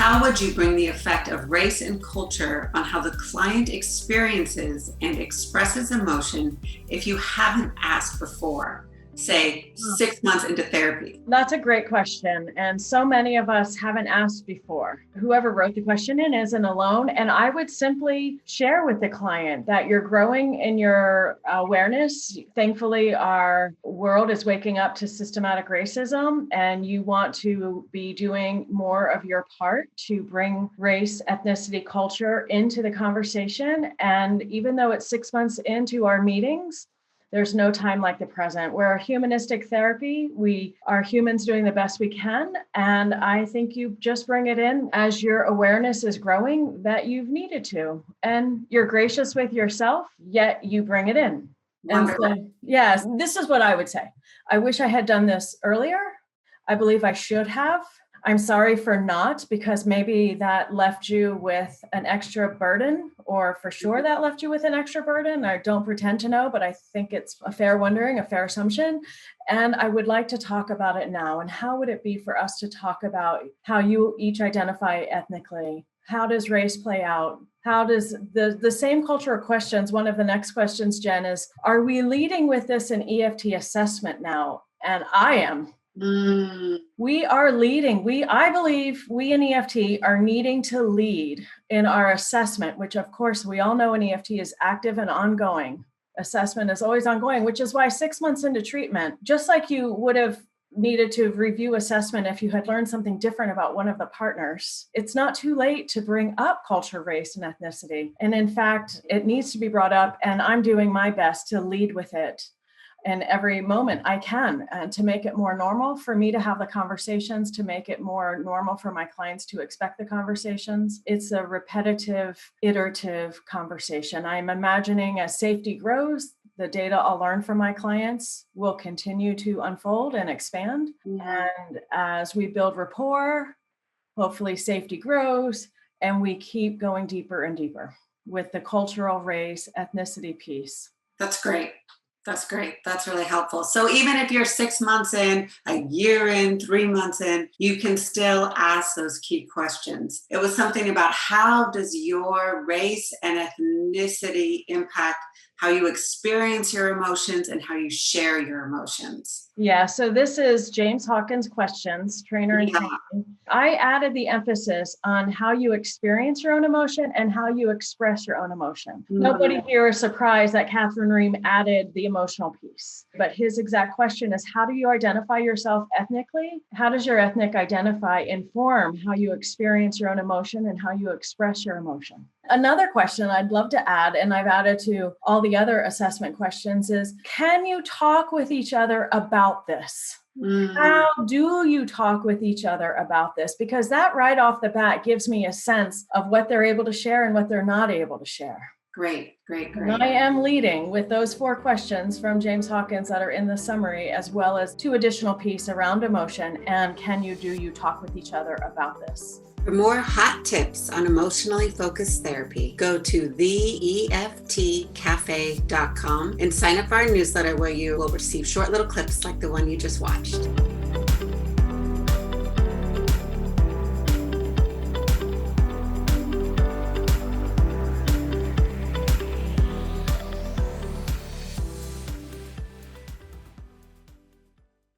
How would you bring the effect of race and culture on how the client experiences and expresses emotion if you haven't asked before, say 6 months into therapy? That's a great question. And so many of us haven't asked before. Whoever wrote the question in isn't alone. And I would simply share with the client that you're growing in your awareness. Thankfully, our world is waking up to systematic racism, and you want to be doing more of your part to bring race, ethnicity, culture into the conversation. And even though it's 6 months into our meetings, there's no time like the present. We're a humanistic therapy. We are humans doing the best we can. And I think you just bring it in as your awareness is growing that you've needed to. And you're gracious with yourself, yet you bring it in. Wonderful. And so, yes, this is what I would say. I wish I had done this earlier. I believe I should have. I'm sorry for not, because maybe that left you with an extra burden, or for sure that left you with an extra burden. I don't pretend to know, but I think it's a fair wondering, a fair assumption. And I would like to talk about it now. And how would it be for us to talk about how you each identify ethnically? How does race play out? How does the same cultural questions? One of the next questions, Jen, is, are we leading with this in EFT assessment now? And I am. We are leading. I believe we in EFT are needing to lead in our assessment, which of course we all know in EFT is active and ongoing. Assessment is always ongoing, which is why 6 months into treatment, just like you would have needed to review assessment if you had learned something different about one of the partners, it's not too late to bring up culture, race, and ethnicity. And in fact, it needs to be brought up, and I'm doing my best to lead with it in every moment I can, and to make it more normal for me to have the conversations, to make it more normal for my clients to expect the conversations. It's a repetitive, iterative conversation. I'm imagining as safety grows, the data I'll learn from my clients will continue to unfold and expand. And as we build rapport, hopefully safety grows, and we keep going deeper and deeper with the cultural, race, ethnicity piece. That's great. That's great. That's really helpful. So even if you're 6 months in, a year in, 3 months in, you can still ask those key questions. It was something about, how does your race and ethnicity impact how you experience your emotions and how you share your emotions? Yeah, so this is James Hawkins' questions, trainer and training. I added the emphasis on how you experience your own emotion and how you express your own emotion. Nobody here is surprised that Catherine Ream added the emotional piece, but his exact question is, how do you identify yourself ethnically? How does your ethnic identify inform how you experience your own emotion and how you express your emotion? Another question I'd love to add, and I've added to all the other assessment questions, is, can you talk with each other about this? How do you talk with each other about this? Because that right off the bat gives me a sense of what they're able to share and what they're not able to share. Great. And I am leading with those 4 questions from James Hawkins that are in the summary, as well as 2 additional pieces around emotion and do you talk with each other about this? For more hot tips on emotionally focused therapy, go to theeftcafe.com and sign up for our newsletter, where you will receive short little clips like the one you just watched.